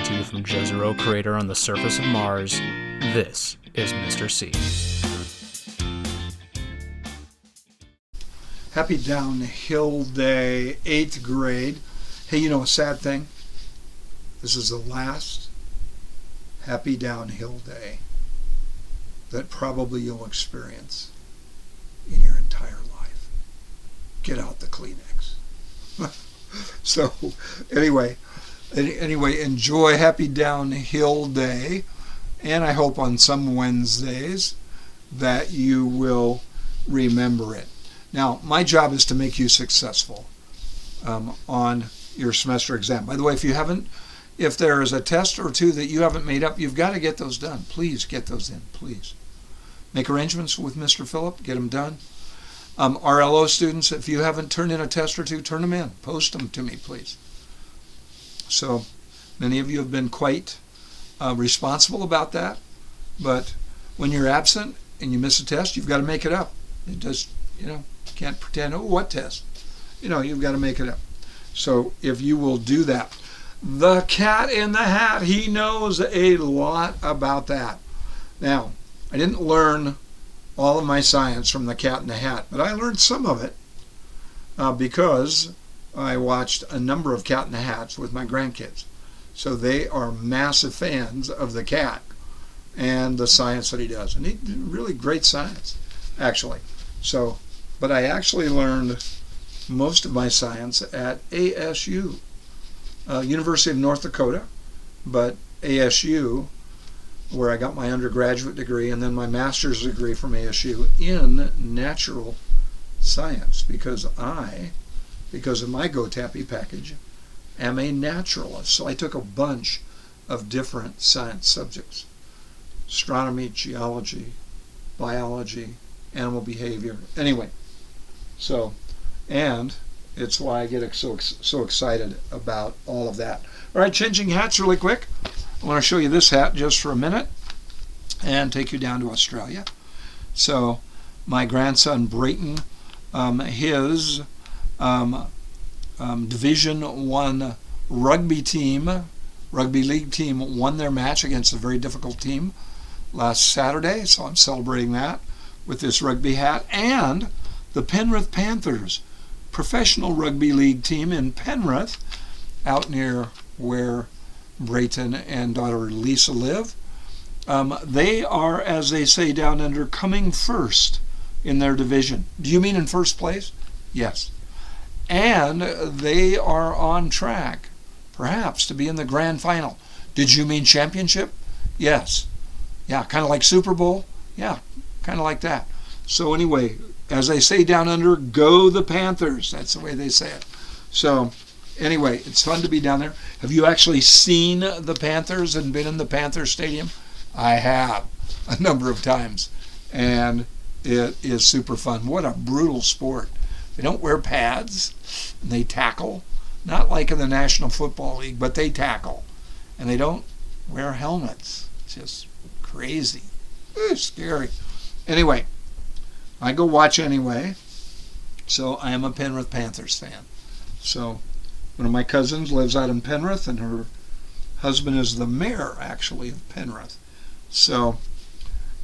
coming to you from Jezero crater on the surface of Mars. This is Mr. C. Happy downhill day, 8th grade. Hey, you know a sad thing? This is the last happy downhill day that probably you'll experience in your entire life. Get out the Kleenex. So, anyway, enjoy happy downhill day, and I hope on some Wednesdays that you will remember it. Now, my job is to make you successful on your semester exam. By the way, if there is a test or two that you haven't made up, you've got to get those done. Please get those in, please. Make arrangements with Mr. Phillip, get them done. RLO students, if you haven't turned in a test or two, turn them in. Post them to me, please. So, many of you have been quite responsible about that, but when you're absent and you miss a test, you've got to make it up. It just, can't pretend, what test? You've got to make it up. So if you will do that. The Cat in the Hat, he knows a lot about that. Now, I didn't learn all of my science from The Cat in the Hat, but I learned some of it because I watched a number of Cat in the Hats with my grandkids. So they are massive fans of the cat and the science that he does. And he did really great science, actually. So, but I actually learned most of my science at ASU, University of North Dakota, but ASU, where I got my undergraduate degree and then my master's degree from ASU in natural science, because of my GoTappy package, am a naturalist. So I took a bunch of different science subjects: astronomy, geology, biology, animal behavior. Anyway, and it's why I get so excited about all of that. All right, changing hats really quick. I want to show you this hat just for a minute and take you down to Australia. So my grandson Brayton, his Division 1 rugby league team won their match against a very difficult team last Saturday, so I'm celebrating that with this rugby hat. And the Penrith Panthers, professional rugby league team in Penrith, out near where Brayton and daughter Lisa live. They are, as they say down under, coming first in their division. Do you mean in first place? Yes. And they are on track, perhaps, to be in the grand final. Did you mean championship? Yes. Yeah, kind of like Super Bowl? Yeah, kind of like that. So anyway, as they say down under, go the Panthers. That's the way they say it. So anyway, it's fun to be down there. Have you actually seen the Panthers and been in the Panther Stadium? I have, a number of times. And it is super fun. What a brutal sport. They don't wear pads, and they tackle. Not like in the National Football League, but they tackle. And they don't wear helmets. It's just crazy. It's scary. Anyway, I go watch anyway. So I am a Penrith Panthers fan. So one of my cousins lives out in Penrith, and her husband is the mayor, actually, of Penrith. So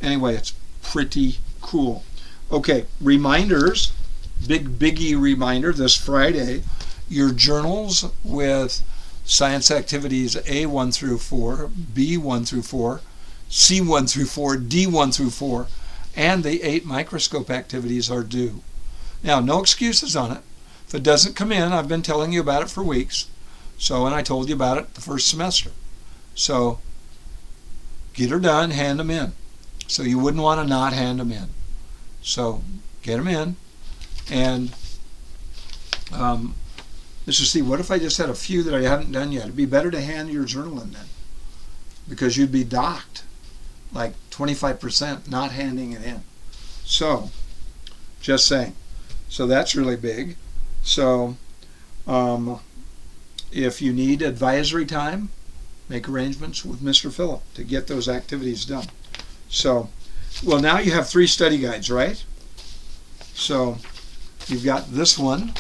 anyway, it's pretty cool. Okay, reminders. Biggie reminder this Friday, your journals with science activities A1 through 4, B1 through 4, C1 through 4, D1 through 4, and the 8 microscope activities are due. Now, no excuses on it. If it doesn't come in, I've been telling you about it for weeks. And I told you about it the first semester. So get her done, hand them in. So you wouldn't want to not hand them in. So get them in. And let's just see, what if I just had a few that I haven't done yet? It'd be better to hand your journal in then, because you'd be docked like 25% not handing it in. So just saying. So that's really big. So if you need advisory time, make arrangements with Mr. Phillip to get those activities done. So, well, now you have 3 study guides, right? So you've got this one.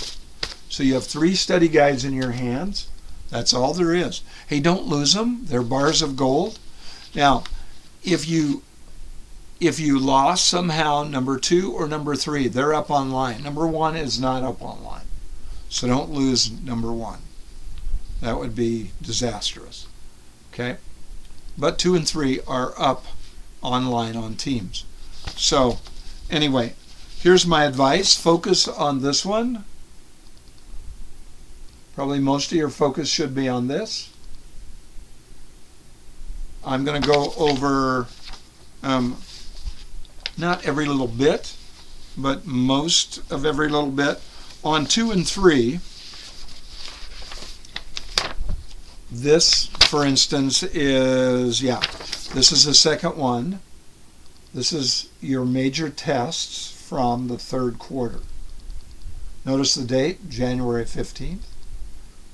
So you have 3 study guides in your hands. That's all there is. Hey, don't lose them. They're bars of gold. Now, if you lost somehow number 2 or number 3, they're up online. Number 1 is not up online. So don't lose number 1. That would be disastrous. Okay? But 2 and 3 are up online on Teams. So, anyway, here's my advice. Focus on this one. Probably most of your focus should be on this. I'm going to go over not every little bit, but most of every little bit. On 2 and 3, this, for instance, is, this is the second one. This is your major tests from the third quarter. Notice the date, January 15th.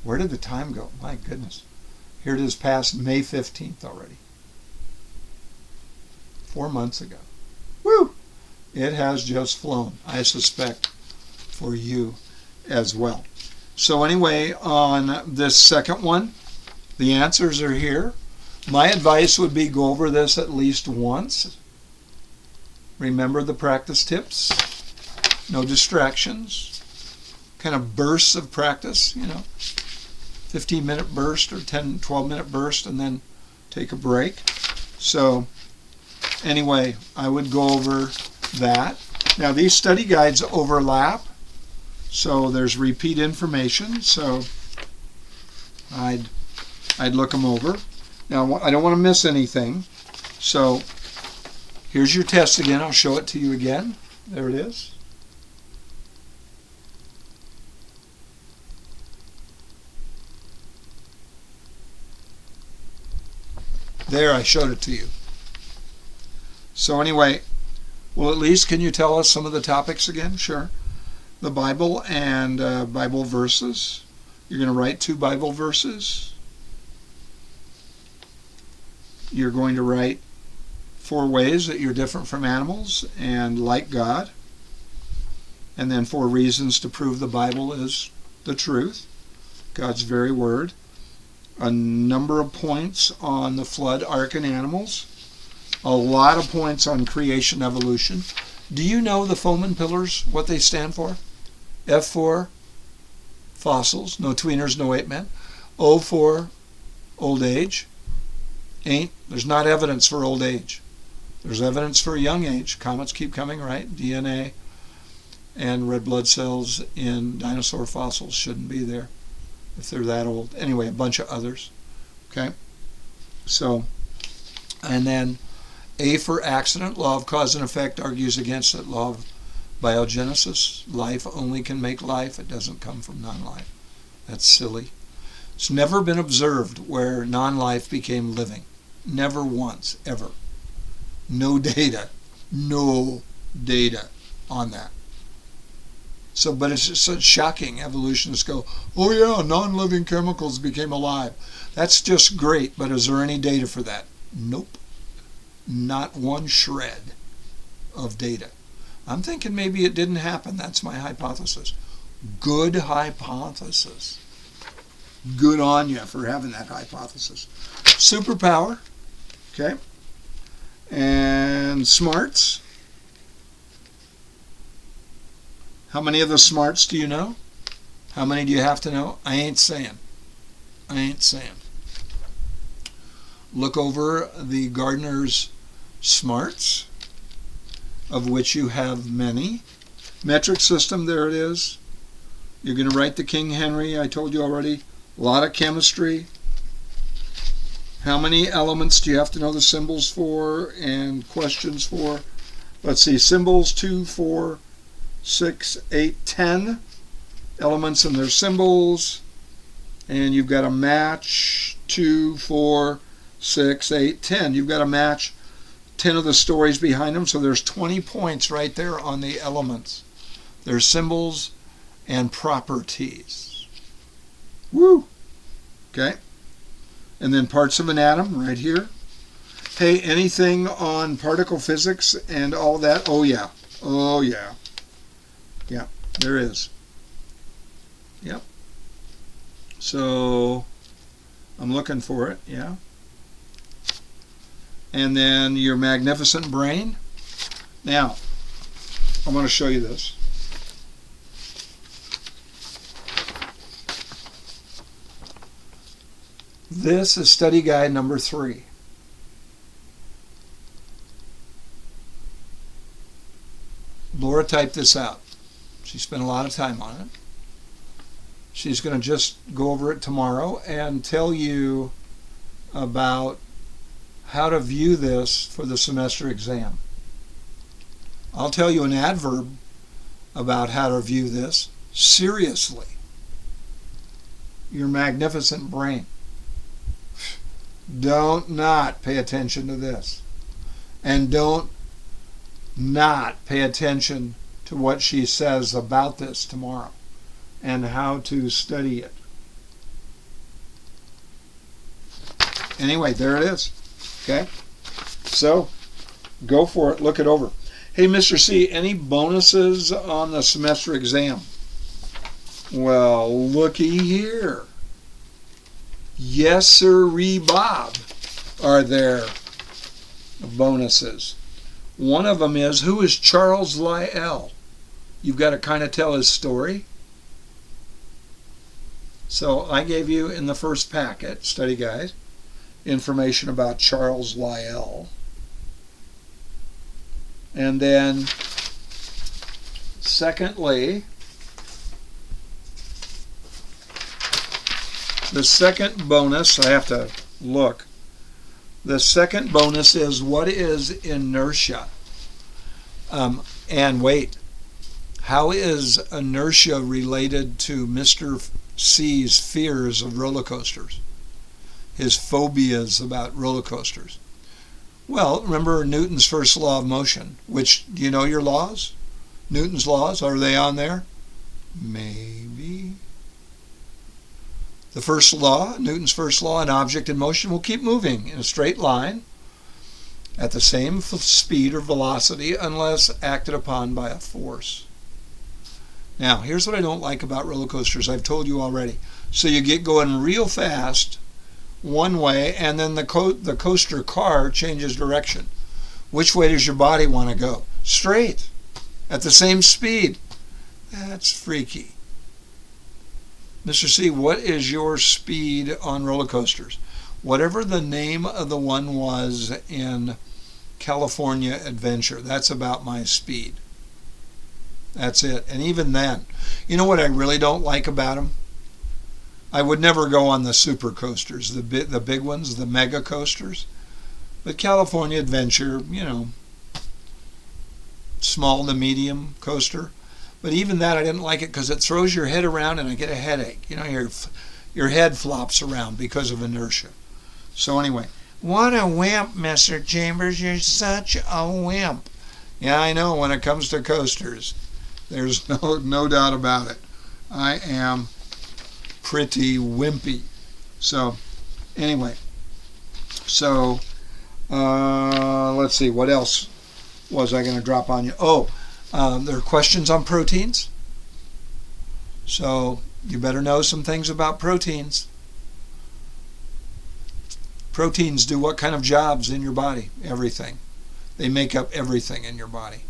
Where did the time go? My goodness. Here it is past May 15th already. 4 months ago. Woo! It has just flown, I suspect, for you as well. So anyway, on this second one, the answers are here. My advice would be go over this at least once. Remember the practice tips. No distractions. Kind of bursts of practice, 15-minute burst or 10, 12-minute burst, and then take a break. So anyway, I would go over that. Now these study guides overlap, so there's repeat information, so I'd look them over. Now I don't want to miss anything, so here's your test again. I'll show it to you again. There it is. There, I showed it to you. So anyway, well, at least can you tell us some of the topics again? Sure. The Bible and Bible verses. You're going to write 2 Bible verses. You're going to write 4 ways that you're different from animals and like God. And then 4 reasons to prove the Bible is the truth, God's very word. A number of points on the flood, ark, and animals. A lot of points on creation, evolution. Do you know the Foman pillars, what they stand for? F for fossils, no tweeners, no ape men. O for old age. There's not evidence for old age. There's evidence for young age. Comets keep coming, right? DNA and red blood cells in dinosaur fossils shouldn't be there if they're that old. Anyway, a bunch of others. Okay? So, and then A for accident, law of cause and effect argues against it. Law of biogenesis, life only can make life. It doesn't come from non-life. That's silly. It's never been observed where non-life became living. Never once, ever. No data on that. So, but it's just so shocking. Evolutionists go, oh yeah, non-living chemicals became alive. That's just great, but is there any data for that? Nope. Not one shred of data. I'm thinking maybe it didn't happen. That's my hypothesis. Good hypothesis. Good on you for having that hypothesis. Superpower. Okay. And smarts. How many of the smarts do you know? How many do you have to know? I ain't saying. Look over the gardener's smarts, of which you have many. Metric system, there it is. You're going to write the King Henry, I told you already. A lot of chemistry. How many elements do you have to know the symbols for and questions for? Let's see, symbols 2, 4, 6, 8, 10 elements and their symbols. And you've got to match 2, 4, 6, 8, 10. You've got to match 10 of the stories behind them. So there's 20 points right there on the elements. Their symbols and properties. Woo! Okay. And then parts of an atom right here. Hey, anything on particle physics and all that? Oh yeah. Oh yeah. Yeah, there is. Yep. So I'm looking for it, yeah. And then your magnificent brain. Now, I'm going to show you this. This is study guide number 3. Laura typed this out. She spent a lot of time on it. She's going to just go over it tomorrow and tell you about how to view this for the semester exam. I'll tell you an adverb about how to view this. Seriously. Your magnificent brain. Don't not pay attention to this. And don't not pay attention to what she says about this tomorrow and how to study it. Anyway, there it is. Okay? So, go for it. Look it over. Hey, Mr. C, any bonuses on the semester exam? Well, looky here. Yes, sirree, Bob, are there bonuses. One of them is, who is Charles Lyell? You've got to kind of tell his story. So I gave you in the first packet, study guide, information about Charles Lyell. And then, secondly, the second bonus, I have to look. The second bonus is, what is inertia? And wait, how is inertia related to Mr. C's fears of roller coasters? His phobias about roller coasters? Well, remember Newton's first law of motion, which, do you know your laws? Newton's laws, are they on there? Maybe. The first law, Newton's first law, an object in motion will keep moving in a straight line at the same speed or velocity unless acted upon by a force. Now, here's what I don't like about roller coasters. I've told you already. So you get going real fast one way, and then the coaster car changes direction. Which way does your body want to go? Straight, at the same speed. That's freaky. Mr. C, what is your speed on roller coasters? Whatever the name of the one was in California Adventure, that's about my speed. That's it. And even then, you know what I really don't like about them? I would never go on the super coasters, the big ones, the mega coasters. But California Adventure, you know, small to medium coaster. But even that, I didn't like it because it throws your head around and I get a headache. You know, your head flops around because of inertia. So anyway, what a wimp, Mr. Chambers. You're such a wimp. Yeah, I know, when it comes to coasters. There's no doubt about it. I am pretty wimpy. So anyway, so let's see, what else was I going to drop on you? There are questions on proteins. So you better know some things about proteins. Proteins do what kind of jobs in your body? Everything. They make up everything in your body.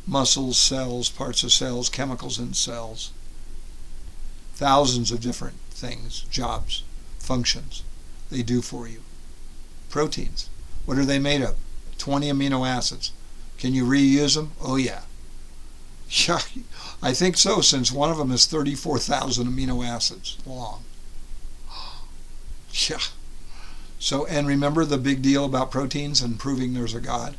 Muscles, cells, parts of cells, chemicals in cells. Thousands of different things, jobs, functions they do for you. Proteins. What are they made of? 20 amino acids. Can you reuse them? Oh yeah. Yeah, I think so, since one of them is 34,000 amino acids long. Yeah. So, and remember the big deal about proteins and proving there's a God?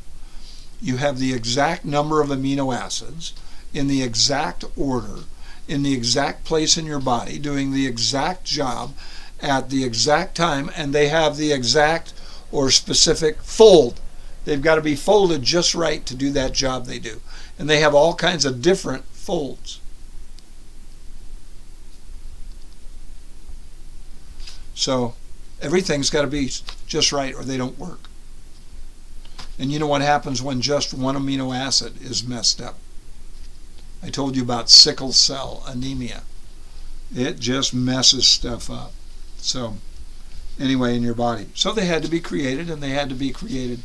You have the exact number of amino acids in the exact order, in the exact place in your body, doing the exact job at the exact time, and they have the exact or specific fold. They've got to be folded just right to do that job they do. And they have all kinds of different folds. So everything's got to be just right or they don't work. And you know what happens when just one amino acid is messed up? I told you about sickle cell anemia. It just messes stuff up. So anyway in your body. So they had to be created, and they had to be created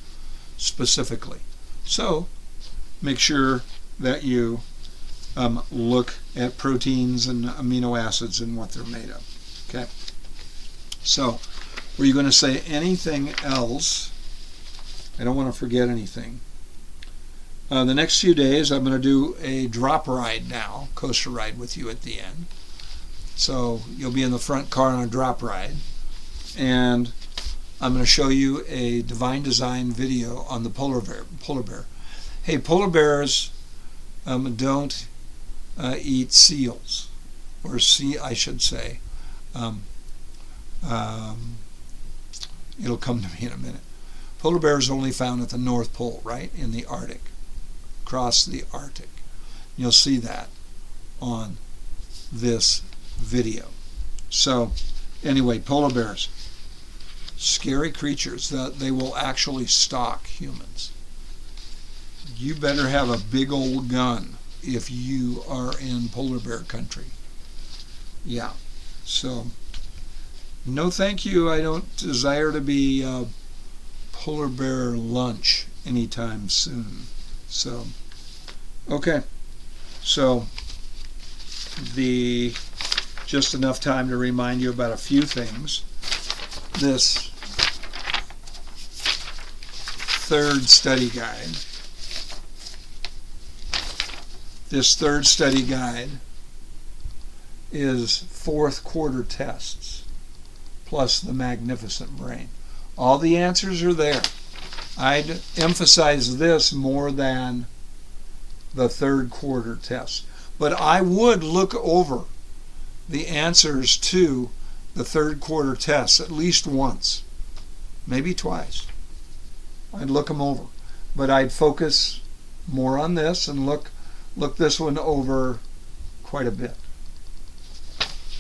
specifically. So make sure that you look at proteins and amino acids and what they're made of. Okay. So, were you going to say anything else? I don't want to forget anything. The next few days, I'm going to do a drop ride now, coaster ride with you at the end. So you'll be in the front car on a drop ride, and I'm going to show you a Divine Design video on the polar bear. Hey, polar bears don't eat seals, or I should say. It'll come to me in a minute. Polar bears are only found at the North Pole, right? In the Arctic. Across the Arctic. You'll see that on this video. So, anyway, polar bears. Scary creatures. They will actually stalk humans. You better have a big old gun if you are in polar bear country. Yeah. So, no thank you. I don't desire to be polar bear lunch anytime soon. So, okay. So, just enough time to remind you about a few things. This third study guide. This third study guide is fourth quarter tests plus the magnificent brain. All the answers are there. I'd emphasize this more than the third quarter test. But I would look over the answers to the third quarter tests at least once, maybe twice. I'd look them over. But I'd focus more on this and look this one over quite a bit.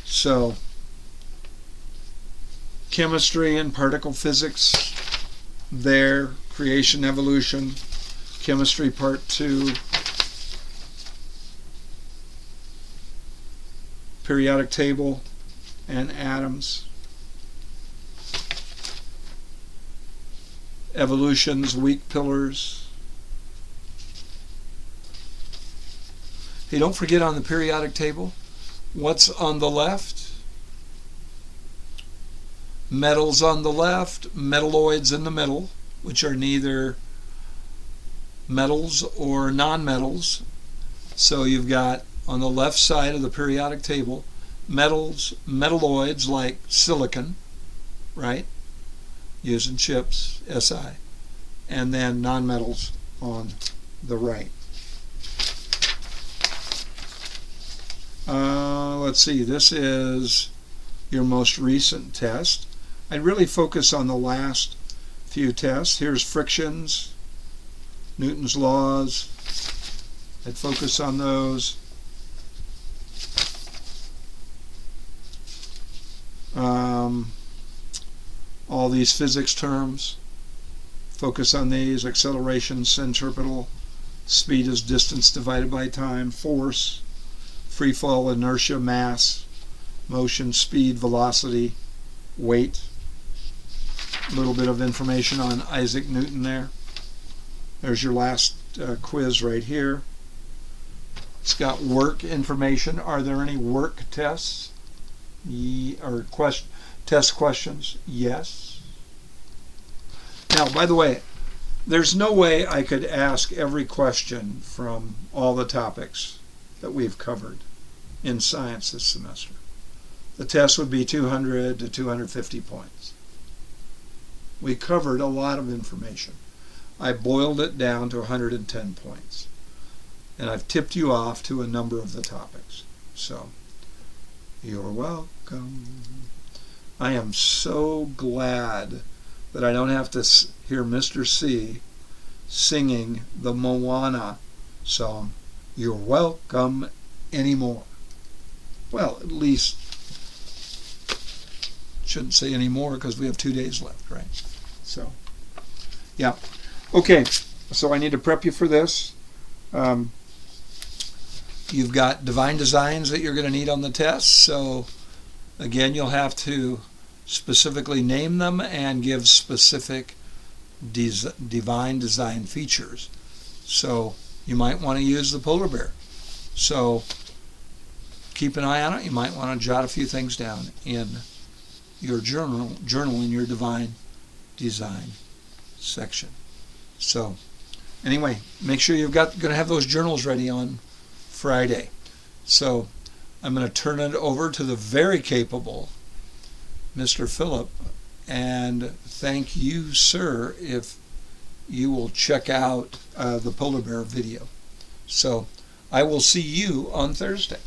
So, chemistry and particle physics, there, creation, evolution, chemistry part 2, periodic table and atoms, evolution's weak pillars. Hey, don't forget on the periodic table, what's on the left? Metals on the left, metalloids in the middle, which are neither metals or non-metals. So you've got on the left side of the periodic table, metals, metalloids like silicon, right? Using chips, Si. And then non-metals on the right. Let's see, this is your most recent test. I'd really focus on the last few tests. Here's frictions, Newton's laws. I'd focus on those. All these physics terms, focus on these. Acceleration, centripetal, speed is distance divided by time, force, free fall, inertia, mass, motion, speed, velocity, weight. A little bit of information on Isaac Newton there. There's your last quiz right here. It's got work information. Are there any work tests? Or test questions? Yes. Now, by the way, there's no way I could ask every question from all the topics that we've covered in science this semester. The test would be 200 to 250 points. We covered a lot of information. I boiled it down to 110 points. And I've tipped you off to a number of the topics. So, you're welcome. I am so glad that I don't have to hear Mr. C singing the Moana song, You're Welcome, anymore. Well, at least, shouldn't say anymore because we have 2 days left, right? So, yeah. Okay, so I need to prep you for this. You've got divine designs that you're going to need on the test. So, again, you'll have to specifically name them and give specific divine design features. So you might want to use the polar bear. So keep an eye on it. You might want to jot a few things down in your journal in your divine design section. So anyway, make sure you're going to have those journals ready on Friday. So I'm going to turn it over to the very capable Mr. Philip, and thank you, sir, if you will check out the polar bear video. So I will see you on Thursday.